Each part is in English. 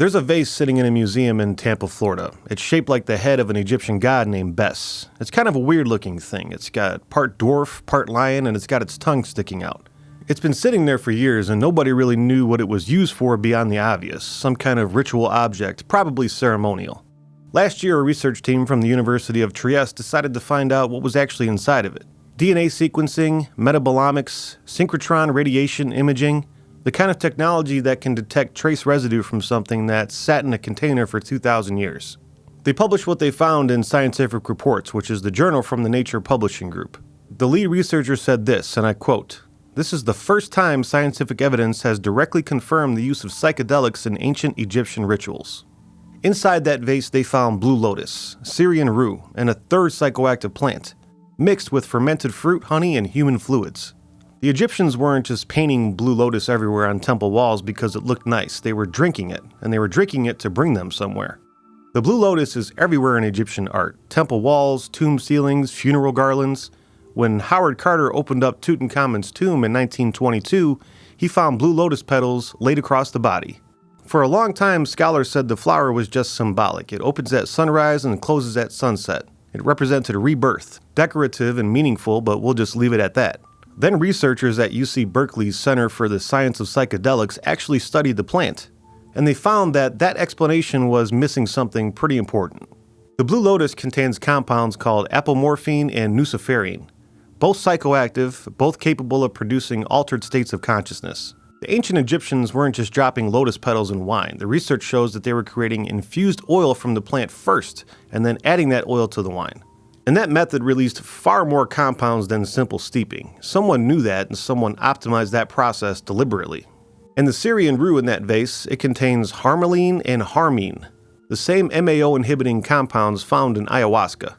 There's a vase sitting in a museum in Tampa, Florida. It's shaped like the head of an Egyptian god named Bes. It's kind of a weird-looking thing. It's got part dwarf, part lion, and it's got its tongue sticking out. It's been sitting there for years, and nobody really knew what it was used for beyond the obvious. Some kind of ritual object, probably ceremonial. Last year, a research team from the University of Trieste decided to find out what was actually inside of it. DNA sequencing, metabolomics, synchrotron radiation imaging, the kind of technology that can detect trace residue from something that sat in a container for 2,000 years. They published what they found in Scientific Reports, which is the journal from the Nature Publishing Group. The lead researcher said this, and I quote, "This is the first time scientific evidence has directly confirmed the use of psychedelics in ancient Egyptian rituals." Inside that vase, they found blue lotus, Syrian rue, and a third psychoactive plant, mixed with fermented fruit, honey, and human fluids. The Egyptians weren't just painting blue lotus everywhere on temple walls because it looked nice. They were drinking it, and they were drinking it to bring them somewhere. The blue lotus is everywhere in Egyptian art. Temple walls, tomb ceilings, funeral garlands. When Howard Carter opened up Tutankhamun's tomb in 1922, he found blue lotus petals laid across the body. For a long time, scholars said the flower was just symbolic. It opens at sunrise and closes at sunset. It represented rebirth, decorative and meaningful, but we'll just leave it at that. Then researchers at UC Berkeley's Center for the Science of Psychedelics actually studied the plant, and they found that that explanation was missing something pretty important. The blue lotus contains compounds called apomorphine and nuciferine, both psychoactive, both capable of producing altered states of consciousness. The ancient Egyptians weren't just dropping lotus petals in wine. The research shows that they were creating infused oil from the plant first, and then adding that oil to the wine. And that method released far more compounds than simple steeping. Someone knew that, and someone optimized that process deliberately. In the Syrian rue in that vase, it contains harmaline and harmine, the same MAO-inhibiting compounds found in ayahuasca.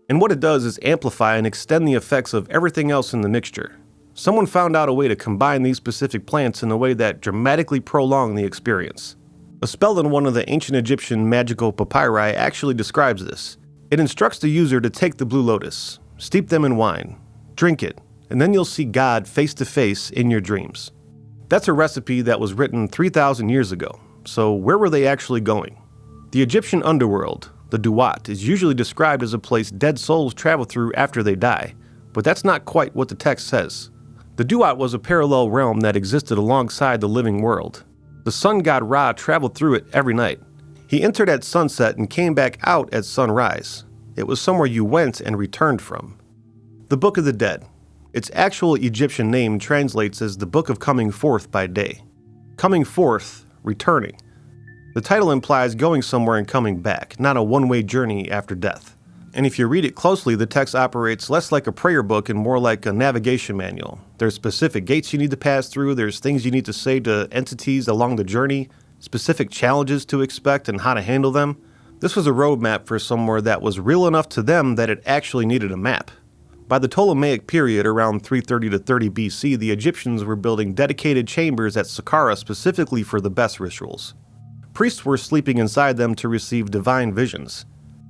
And what it does is amplify and extend the effects of everything else in the mixture. Someone found out a way to combine these specific plants in a way that dramatically prolonged the experience. A spell in one of the ancient Egyptian magical papyri actually describes this. It instructs the user to take the blue lotus, steep them in wine, drink it, and then you'll see God face to face in your dreams. That's a recipe that was written 3,000 years ago, so where were they actually going? The Egyptian underworld, the Duat, is usually described as a place dead souls travel through after they die, but that's not quite what the text says. The Duat was a parallel realm that existed alongside the living world. The sun god Ra traveled through it every night. He entered at sunset and came back out at sunrise. It was somewhere you went and returned from. The Book of the Dead. Its actual Egyptian name translates as the Book of Coming Forth by Day. Coming forth, returning. The title implies going somewhere and coming back, not a one-way journey after death. And if you read it closely, the text operates less like a prayer book and more like a navigation manual. There's specific gates you need to pass through, there's things you need to say to entities along the journey, specific challenges to expect and how to handle them. This was a roadmap for somewhere that was real enough to them that it actually needed a map. By the Ptolemaic period, around 330 to 30 BC, the Egyptians were building dedicated chambers at Saqqara specifically for the Bes rituals. Priests were sleeping inside them to receive divine visions.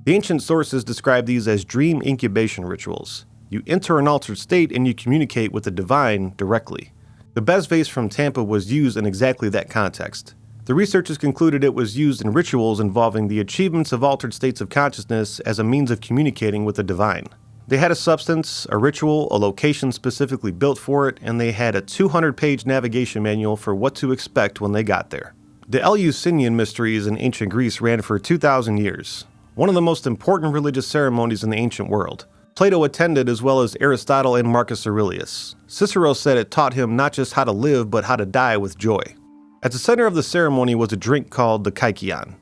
The ancient sources describe these as dream incubation rituals. You enter an altered state and you communicate with the divine directly. The Bes vase from Tampa was used in exactly that context. The researchers concluded it was used in rituals involving the achievements of altered states of consciousness as a means of communicating with the divine. They had a substance, a ritual, a location specifically built for it, and they had a 200-page navigation manual for what to expect when they got there. The Eleusinian mysteries in ancient Greece ran for 2,000 years, one of the most important religious ceremonies in the ancient world. Plato attended as well as Aristotle and Marcus Aurelius. Cicero said it taught him not just how to live, but how to die with joy. At the center of the ceremony was a drink called the kykeon.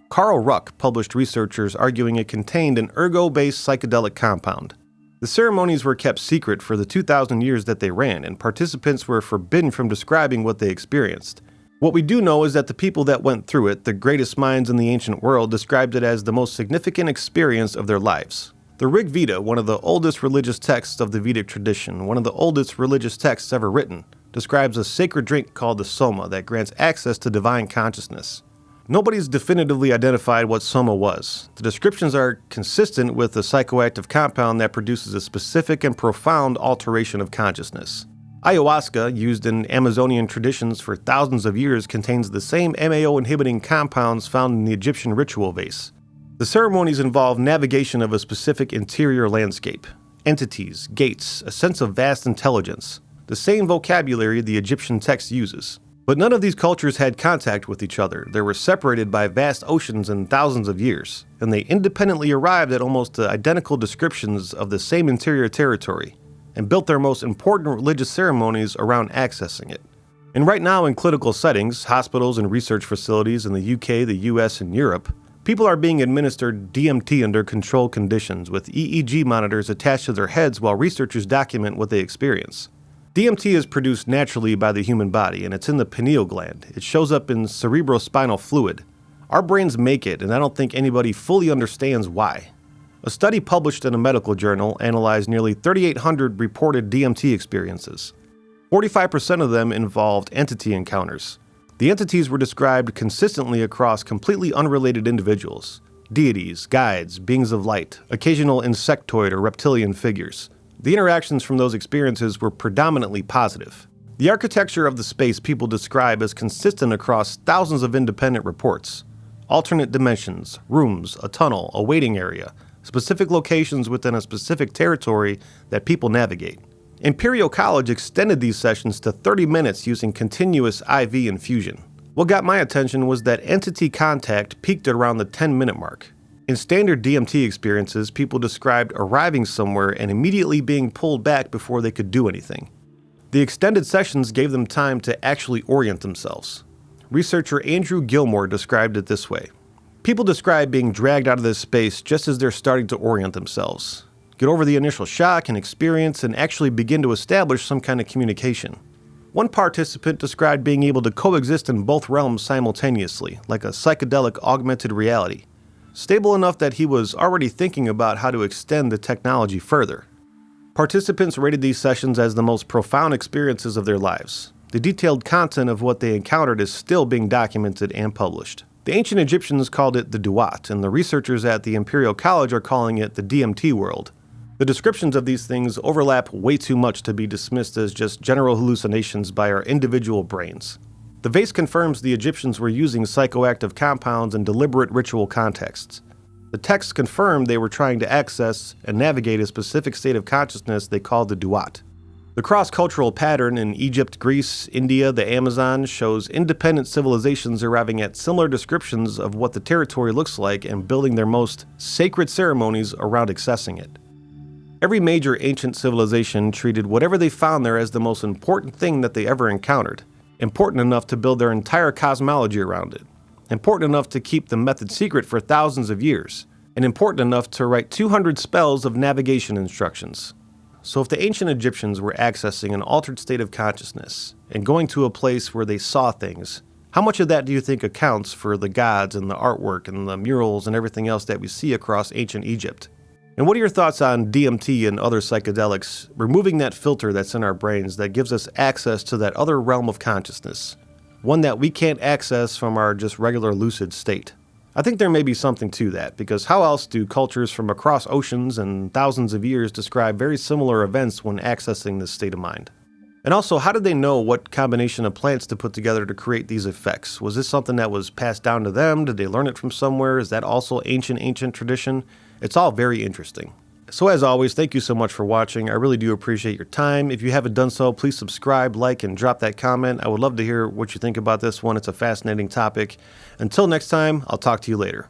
Carl Ruck published researchers arguing it contained an ergo-based psychedelic compound. The ceremonies were kept secret for the 2,000 years that they ran, and participants were forbidden from describing what they experienced. What we do know is that the people that went through it, the greatest minds in the ancient world, described it as the most significant experience of their lives. The Rig Veda, one of the oldest religious texts of the Vedic tradition, one of the oldest religious texts ever written, describes a sacred drink called the soma that grants access to divine consciousness. Nobody's definitively identified what soma was. The descriptions are consistent with a psychoactive compound that produces a specific and profound alteration of consciousness. Ayahuasca, used in Amazonian traditions for thousands of years, contains the same MAO-inhibiting compounds found in the Egyptian ritual vase. The ceremonies involve navigation of a specific interior landscape, entities, gates, a sense of vast intelligence, the same vocabulary the Egyptian text uses. But none of these cultures had contact with each other. They were separated by vast oceans and thousands of years, and they independently arrived at almost identical descriptions of the same interior territory, and built their most important religious ceremonies around accessing it. And right now, in clinical settings, hospitals and research facilities in the UK, the US, and Europe, people are being administered DMT under controlled conditions with EEG monitors attached to their heads while researchers document what they experience. DMT is produced naturally by the human body, and it's in the pineal gland. It shows up in cerebrospinal fluid. Our brains make it, and I don't think anybody fully understands why. A study published in a medical journal analyzed nearly 3,800 reported DMT experiences. 45% of them involved entity encounters. The entities were described consistently across completely unrelated individuals: deities, guides, beings of light, occasional insectoid or reptilian figures. The interactions from those experiences were predominantly positive. The architecture of the space people describe is consistent across thousands of independent reports. Alternate dimensions, rooms, a tunnel, a waiting area, specific locations within a specific territory that people navigate. Imperial College extended these sessions to 30 minutes using continuous IV infusion. What got my attention was that entity contact peaked at around the 10-minute mark. In standard DMT experiences, people described arriving somewhere and immediately being pulled back before they could do anything. The extended sessions gave them time to actually orient themselves. Researcher Andrew Gilmore described it this way. People describe being dragged out of this space just as they're starting to orient themselves, get over the initial shock and experience, and actually begin to establish some kind of communication. One participant described being able to coexist in both realms simultaneously, like a psychedelic augmented reality, stable enough that he was already thinking about how to extend the technology further. Participants rated these sessions as the most profound experiences of their lives. The detailed content of what they encountered is still being documented and published. The ancient Egyptians called it the Duat, and the researchers at the Imperial College are calling it the DMT world. The descriptions of these things overlap way too much to be dismissed as just general hallucinations by our individual brains. The vase confirms the Egyptians were using psychoactive compounds in deliberate ritual contexts. The texts confirmed they were trying to access and navigate a specific state of consciousness they called the Duat. The cross-cultural pattern in Egypt, Greece, India, the Amazon shows independent civilizations arriving at similar descriptions of what the territory looks like and building their most sacred ceremonies around accessing it. Every major ancient civilization treated whatever they found there as the most important thing that they ever encountered, important enough to build their entire cosmology around it, important enough to keep the method secret for thousands of years, and important enough to write 200 spells of navigation instructions. So if the ancient Egyptians were accessing an altered state of consciousness and going to a place where they saw things, how much of that do you think accounts for the gods and the artwork and the murals and everything else that we see across ancient Egypt? And what are your thoughts on DMT and other psychedelics, removing that filter that's in our brains that gives us access to that other realm of consciousness, one that we can't access from our just regular lucid state? I think there may be something to that, because how else do cultures from across oceans and thousands of years describe very similar events when accessing this state of mind? And also, how did they know what combination of plants to put together to create these effects? Was this something that was passed down to them? Did they learn it from somewhere? Is that also ancient tradition? It's all very interesting. So as always, thank you so much for watching. I really do appreciate your time. If you haven't done so, please subscribe, like, and drop that comment. I would love to hear what you think about this one. It's a fascinating topic. Until next time, I'll talk to you later.